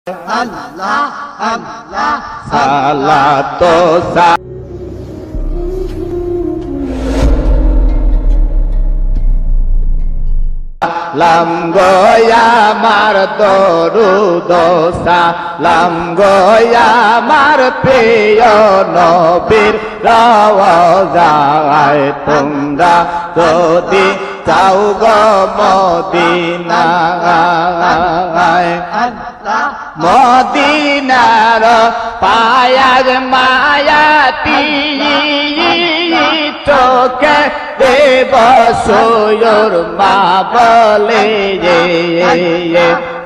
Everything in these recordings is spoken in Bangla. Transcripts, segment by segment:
আল্লাহ আল্লাহ সালাত সালাম গো আমার দরুদ সালাম গো আমার প্রিয় নবীর রওজায় তোমরা যদি যাও গো মদিনায় মদিনার পায়ার মায়াতি চোখে দেব সৈয়র মা বলে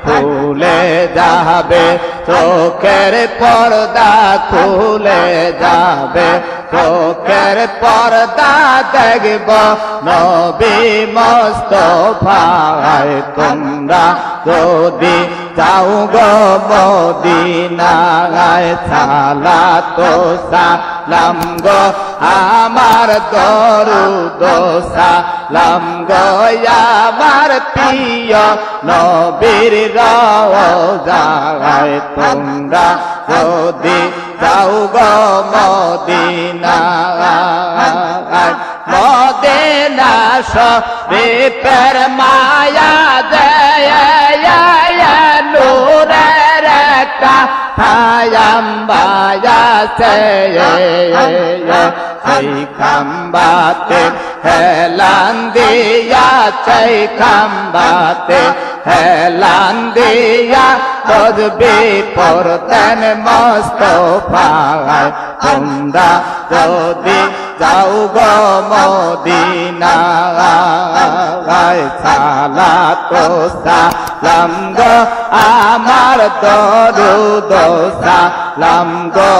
খুলে যাবে চোখের পর্দা খুলে যাবে চোখের পর্দা দেখব নবী মুস্তাফায় তোমরা যদি যাও গো মদিনায় সালাত সালাম গো আমার দরুদ সালাম গো আমার প্রিয় নবীর রওজায় তোমরা যদি যাও গো মদিনায় মদিনা শরীফের মায়া দেয় নূরের একটা খায়াম বায়াছে সেই খাম্বাতে হেলান দিয়া সেই খাম্বাতে হেলান দিয়া তসবি পড়তেন মুস্তাফায় তোমরা যদি যাও গো মদিনায় সালাত সালাম গো আমার দরুদ সালাম গো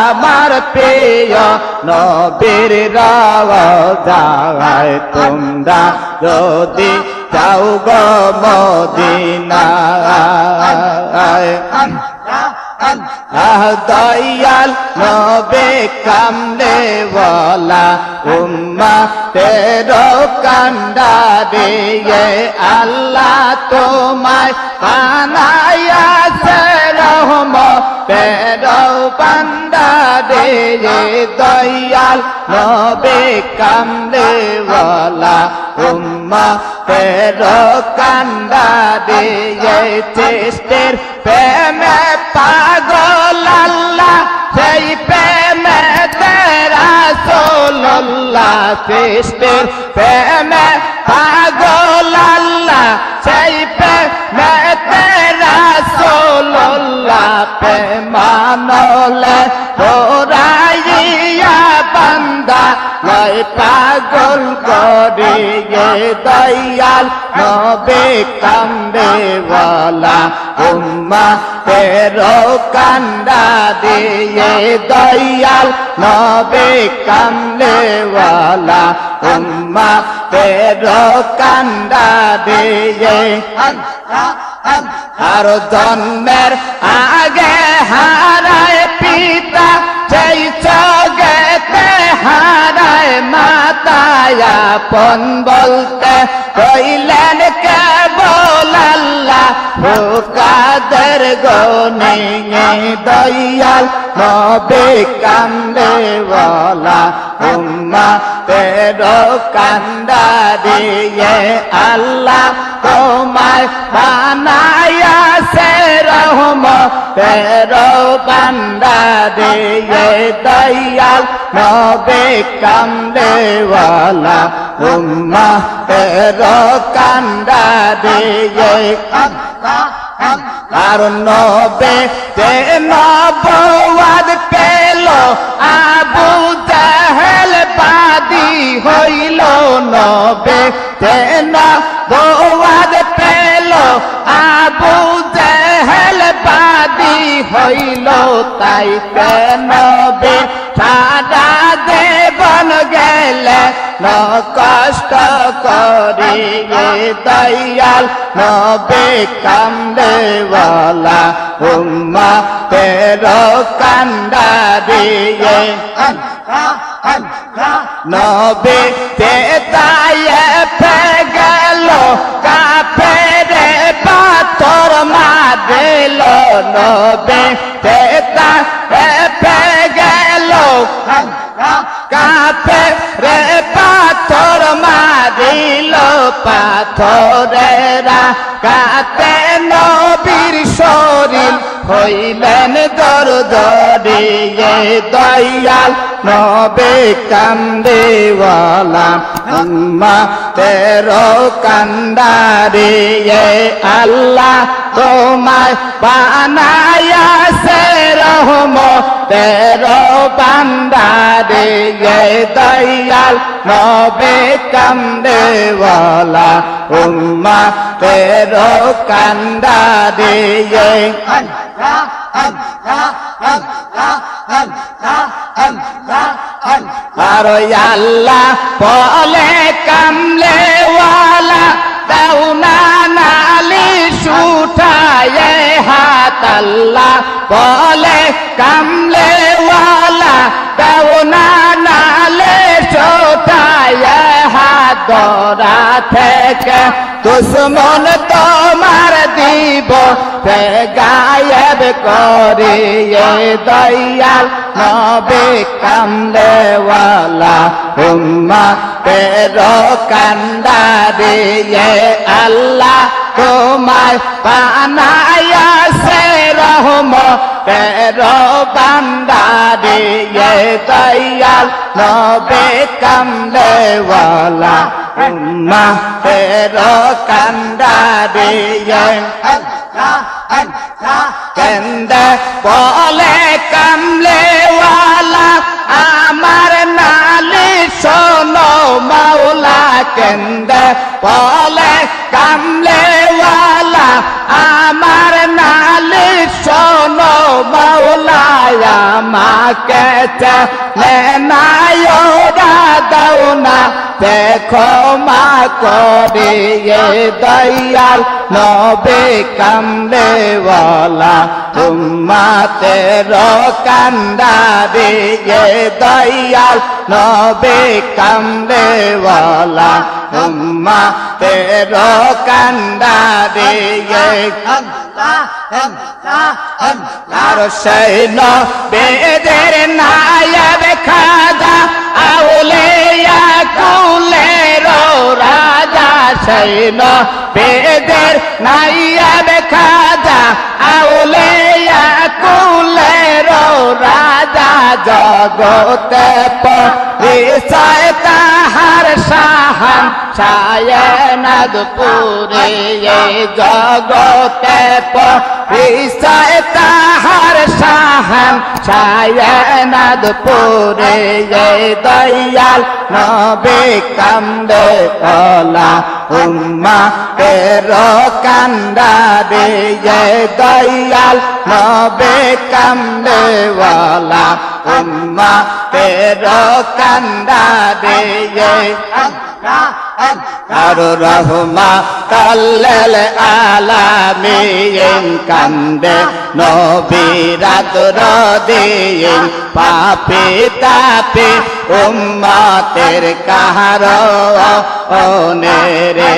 আমার প্রিয় নবীর রওজায় তোমরা যদি যাও গো মদিনায় দয়াল নবে কামলে ওয়ালা উম্মতের কান্ডারে আল্লাহ তোমায় বানায়াছে রহমতের বান্দারে দয়াল নবে কামলে ওয়ালা উম্মতের কান্ডারে চেষ্টের প্রেমে পাগল আল্লাহ সেই প্রেমে রাসূলুল্লাহ চেষ্টের প্রেমে পাগল আল্লাহ সেই প্রেমে রাসূলুল্লাহ প্রেমানলে তোরাইয়া বান্দা লয় পাগল করিয়ে দয়াল নবে কান্দে ওয়ালা উম্মতের কান্দা দিয়ে দয়াল নবে কান্দে ওয়ালা উম্মতের কান্দা দিয়ে আর জন্মের আগে হারায় পিতা সেই জগতে হারায় মাতায় আপন বলতে কইলেন কেবল আল্লাহ কাদের গনে দয়াল নবে কান্দে ওয়ালা উম্মতের কান্দা দিয়ে আল্লাহ তোমায় বানায়াছে রহমতের বান্দা দিয়ে দয়াল নবে কান্দে ওয়ালা উম্মতের কান্দা দিয়ে আর নবে তে নবওয়াত পেল আবু জাহেল বাদী হইল নবে তে নবওয়াত পেল আবু জাহেল বাদী হইল তাই নবে সারা দেবন গেলে ন কষ্ট করিয়ে দয়াল নবে কান্দে ওয়ালা উম্মতের কান্দা দিয়ে নবে তেতায়ে গেল কাফেরে পাথর মারে গেল নবে তেতা হেপে গেল কাপে রে পাথর মারিল পাথরেরা কাতে নবীর শরীর হইলেন দরদরিয়ে দয়াল নবে কান্দেওয়ালা আম্মা তেরো কান্দারিয়ে আল্লাহ তোমায় বানায়াছে রহমতেরো বান্দারিয়ে দয়াল নবে কান্দেওয়ালা উম্মা তেরো কান্দারিয়ে আর আল্লাহ বলে কামলে ওয়ালা দাও না নালিশ উঠায়ে হাত আল্লাহ বলে কামলে ওয়ালা দাও না নালিশ উঠায়ে হাত দরা থেকে দুশ্মন তোমার দিব গায়েব করিয়ে দয়াল নবে কামলেওয়ালা উম্মা তেরো কান্দারিয়ে আল্লাহ তোমায় বানায়াছে রহমতেরো বান্দারিয়ে দয়াল নবে কামলেওয়ালা উম্মা তেরো কান্দারিয়ে কেন্দে বলে কামলেওয়ালা আমার নালিশ শোনো মাওলা কেন্দে বলে কামলেওয়ালা আমার নালিশ শোনো মাওলা আমাকে চেনে নাই ওরা দাও না দেখো মা করিয়ে দয়াল নবে কামলেওয়ালা উম্মা তেরো কান্দারিয়ে দয়াল নবে কামলেওয়ালা উম্মা তেরো কান্দারিয়ে আর সেই নবেদের নায়েব খাজা আউলিয়া কুলের রাজা সেই নবেদের নায়েব খাজা আউলিয়া কুলের রাজা জগতে পরিচয় তাহার সাহান সায়নাদপুরে জগতে পরিচয় তাহার সাহান সায়নাদপুরে দয়াল নবে কামলেওয়ালা উম্মা তেরো কান্দারিয়ে দয়াল নবে কামলেওয়ালা উম্মা তেরো কান্দারিয়ে আর রহমা তাল্লাল আলামিন কান্দে নবীরাত রদিন পাপি তাপি উম্মতের কারণে রে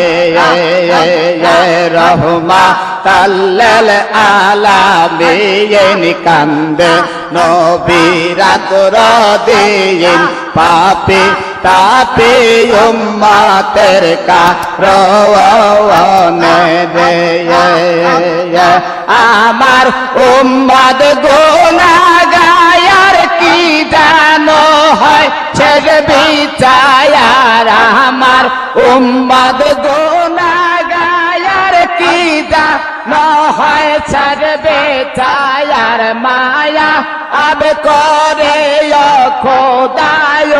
রহমা তাল্লাল আলামিন কান্দে নবীরাত রদিন পাপি তাপি উম্মতের কারণে রে আমার উম্মত গুনাহগার কি জানো হয় শেষ বিচার আমার উম্মত গুনাহগার কি জানো হয় শেষ বিচার মায়া আব করে খোদায়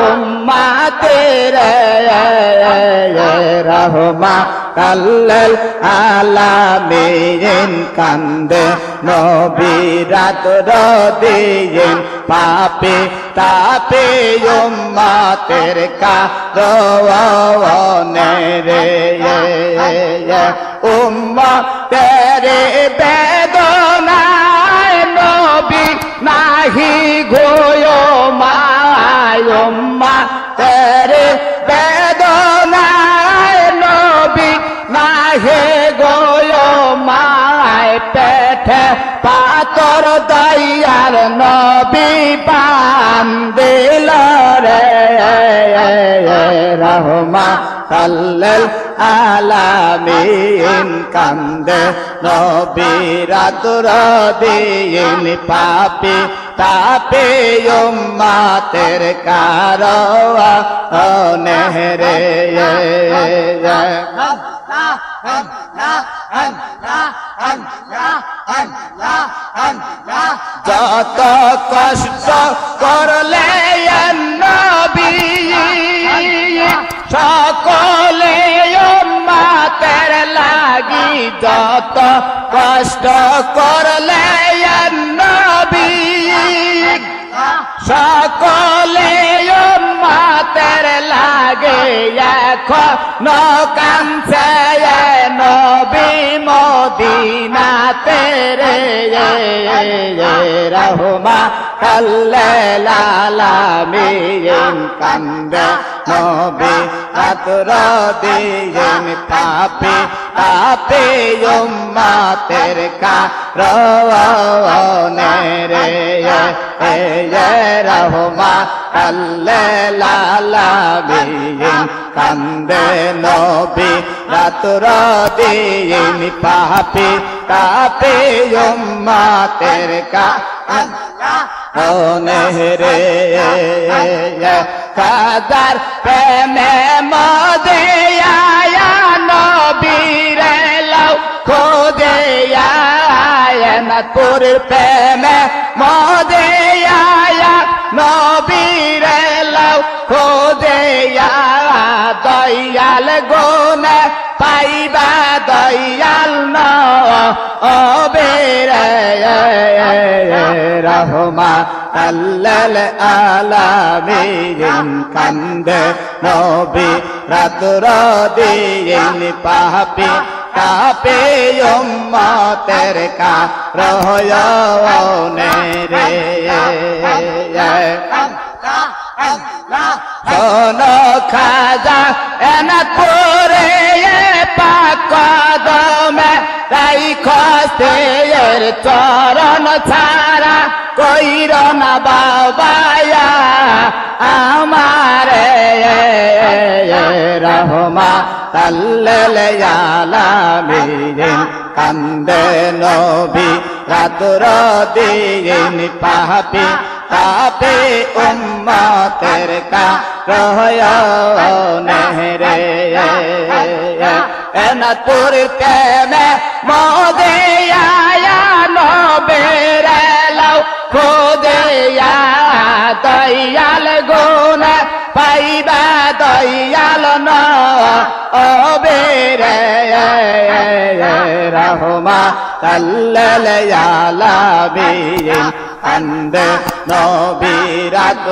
উম্মতের রহমা তাল্লাল আলামিন কান্দে নবীরাত রদিন পাপি তাপি উম্মতের কারণে রে উম্মতের বেদনায় নবী নাহি গোয় মায় উম্মতের বেদনায় নবী নাহি গোয় মায় পেট পাতর দয়ার নবী পান দিল রে রহমাতাল্লিল আলামিন কান্দে নবী রাত দিন পাপী তাপে উম্মতের কারণে রে যত কষ্ট করলে নবী সকলে উম্মতের লাগি যত কষ্ট করলে নবী সকলে উম্মতের লাগে এখন কাঁদছে নবী মদিনাতে রে রহমাতাল্লিল আলামিন কান্দে নবী রাত দিন পাপী তাপে উম্মতের কারণে রে রহমাতাল্লিল আলামিন কান্দে নবী রাত দিন পাপী তাপে উম্মতের কারণে রে কাদার প্রেমে মদে আয়া নবীরে লাও খোদে আয়ানপুর প্রেমে মদে আয়া নবীরে লাও খোদে দয়াল গুণে পাইবা দয়াল নবীরে রহমাতাল্লিল আলামিন কান্দে নবী রাত দিন পাপী তাপে উম্মতের কারণে রে শোনো খাজা এনাপুরে পাক কদমে রাইখছে এর চরণ ছাড়া কইর না বাবায়া আমারে রহমাতাল্লিল আলামিন কান্দে নবী রাত দিন পাপী তাপে উম্মতের কারণে রে এনাতুর প্রেমে মদে আয়া নবীরে লাও খোদে দয়াল গুণে পাইবা দয়াল নবীরে রহমাতাল্লিল আলামিন কান্দে নবী রাত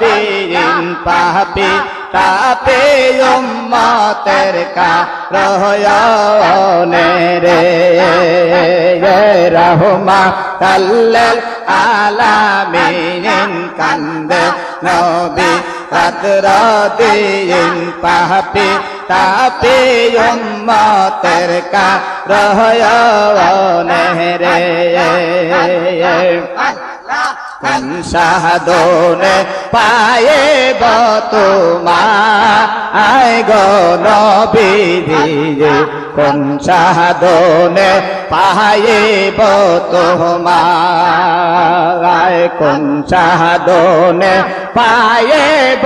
দিন পাপী তাপে উম্মতের কারণে রে রহমাতাল্লিল আলামিন কান্দে নবী রাত দিন পাপী তাপে উম্মতের কারণে রে কোন সাধনে পায়েব তোমায় গো নবীজি কোন সাধনে পায়েব তোমায় কোন সাধনে পায়েব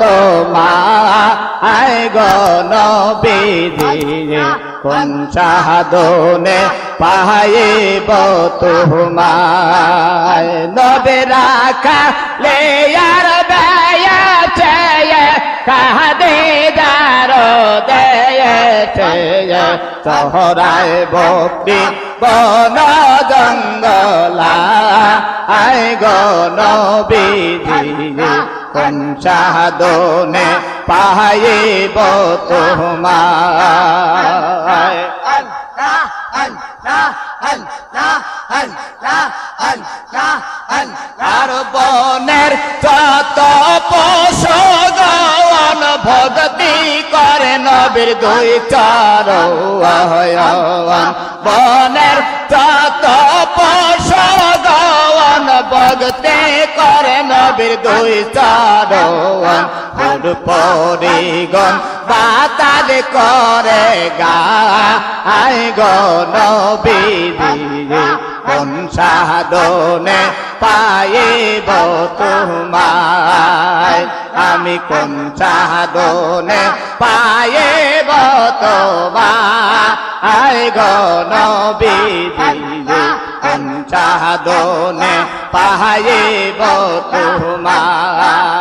তোমায় গো নবীজি কোন সাধনে পায়েব তোমায় নবে রাখা লে আর বেয়াছে কাহাদে দারো দেয়েছে চহরায় ভক্তি বন জঙ্গলা আয় গো নবীজি কোন সাধনে পাইব তোমায় আর বনের যত পশুগণ ভক্তি করে নবীর দুই চরণ বনের যত ভক্তি করে নবীর দুই চরণ ফুল পরিগণ বাতাল করে গায় গো নবীজি কোন সাধনে পাইব তোমায় আমি কোন সাধনে পাইব তোমায় গো নবীজি কোন সাধনে পাইব তোমায়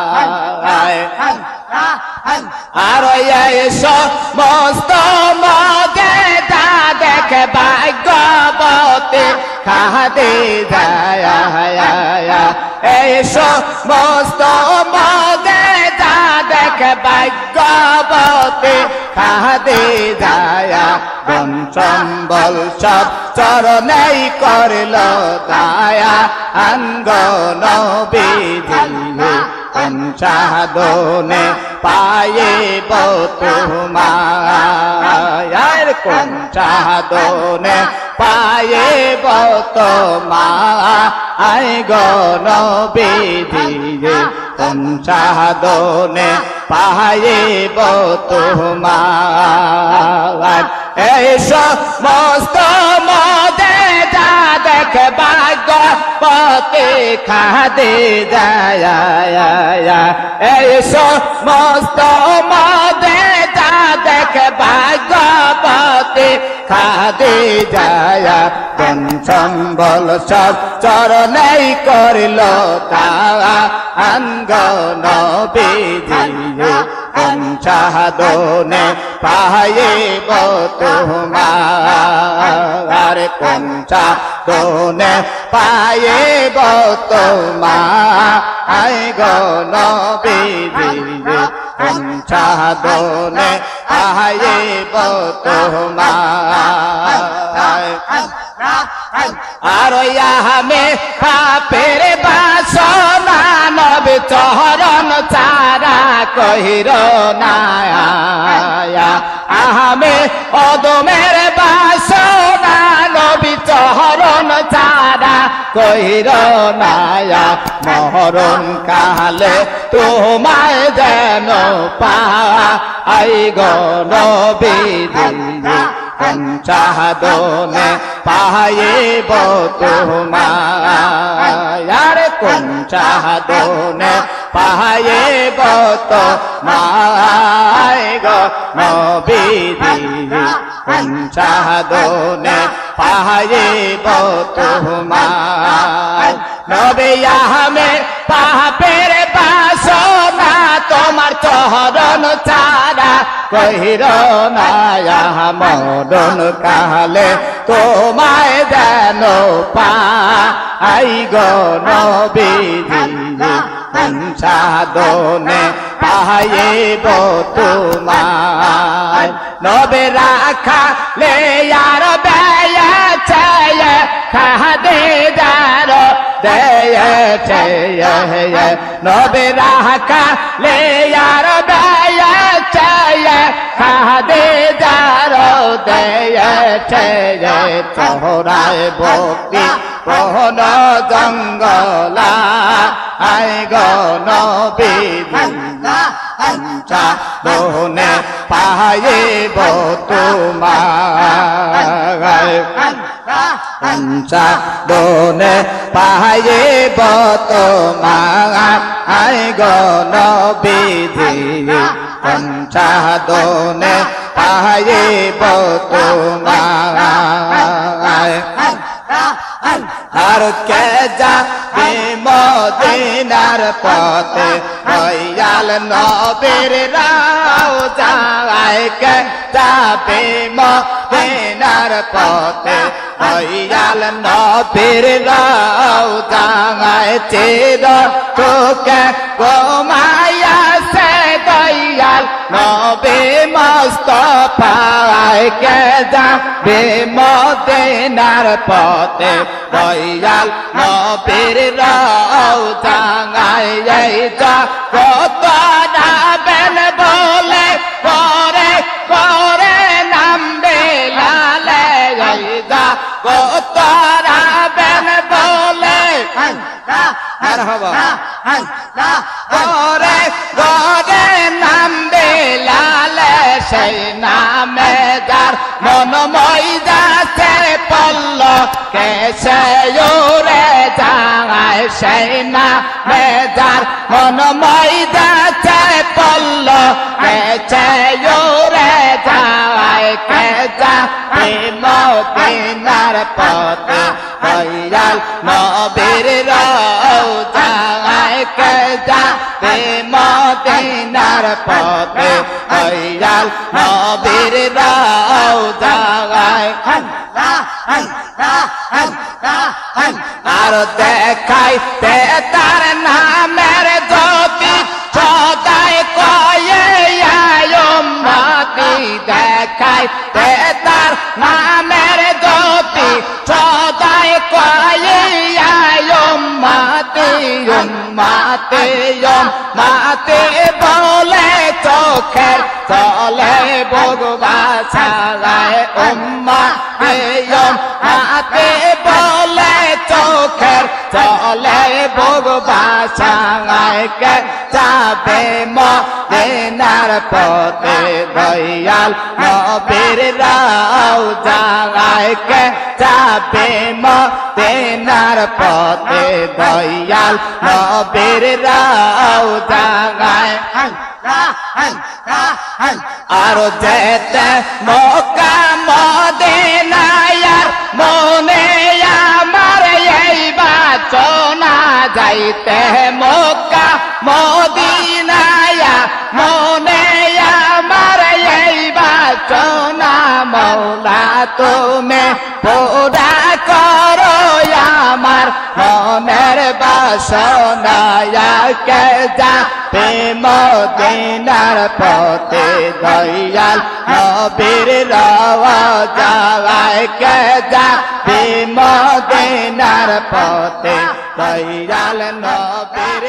আর এই সমস্ত মগে যা দেখে ভাগ্যবতী খাদে যায় এই সমস্ত মগে যা দেখে ভাগ্যবতী খাদে যায় গণ সম্বল সব চরণেই করল দায়া অঙ্গ নবীজি কোন সাধনে পাইব তোমায় কোন সাধনে পাইব তোমায় গো নবীজি কোন সাধনে পাইব তোমায় এই সমস্ত মদে যা দেখে ভাগ্যবতী খাদে যায় এই সমস্ত মদে যা দেখে ভাগ্যবতী খাদে যায় কোন সম্বল সব চরণেই করিল তারা অঙ্গ নবীজি কোন সাধনে পাইব তোমার কোন সাধনে পাইব তোমার গো নবীজি কোন সাধনে পাইব তোমার আর আমি পাপের বাসনা নবী চরণ চারা কহির না আমি অদমের বাসনা নবী চরণ চারা কহির না মরণ কালে তোমায় যেন পাই গো নবীজি কোন সাধনে পাইব তোমায় কোন সাধনে পাইব তোমায় গো নবীজি কোন সাধনে পাইব তোমায় নবী আমি পাপের বাসনা তোমার চরণ চারা কহির না মরণ কালে তোমায় যেন পাই গো নবীজি কোন সাধনে পাইব তোমায় নবে রাখা লে আর বেয়াছে খাদে যার দেয়েছে নবে রাখা লে আর বেয়াছে খাদে যার দেয়েছে তোরায় ভক্তি কোন জঙ্গলা আই গো নবীজি সাধনে পাইব তোমায় সাধনে পাইব তোমায় গো নবীজি সাধনে পাইব তোমায় আর কে যাবে মদিনার পথে দয়াল নবীর রওজায় কে যাবে মদিনার পথে দয়াল নবীর রওজায় চির তোকে গোমায়া সে দয়াল নবী মুস্তাফায় কে যাবে মদিনার পথে দয়াল নবীর রওজায় এই জগৎ নাবেন বলে করে করে নামবে লালে এই জগৎ নাবেন বলে মারহাবা ওরে গরে নাম বিলালে সেই নামে যার মন ময়দাসে পল্ল কেসে উড়ে যায় সেই নামে যার মন ময়দাসে পল্ল কেসে উড়ে যায় কে যাবে মদিনার পথে দয়াল নবীর রওজায় কে যাবে মদিনার পথে দয়াল নবীর রওজায় আর দেখাইতে তার নামের জ্যোতি সদাই কয়ে উম্মতি দেখাইতে তার নামের জ্যোতি সদাই কয়ে উম্মতি উম্মতি উম্মতি বলে চোখের চলে বগবা সারায় উম্মতি উম্মতি বলে চোখের চলে বগবা সারায় কে যাবে মদিনার পথে দয়াল নবীর রওজায় কে যাবে মদিনার পথে দয়াল নবীর রওজায় আর যেতে মক্কা মদিনায় মনে আমার এই বাচনা যাইতে মক্কা মদিনায় মনে আমার এই বাচনা মৌলা তুমি পুরা করো আমার মনের বাসনা কে যাবে মদিনার পথে দয়াল নবীর রওজায় কে যাবে মদিনার পথে দয়াল নবীর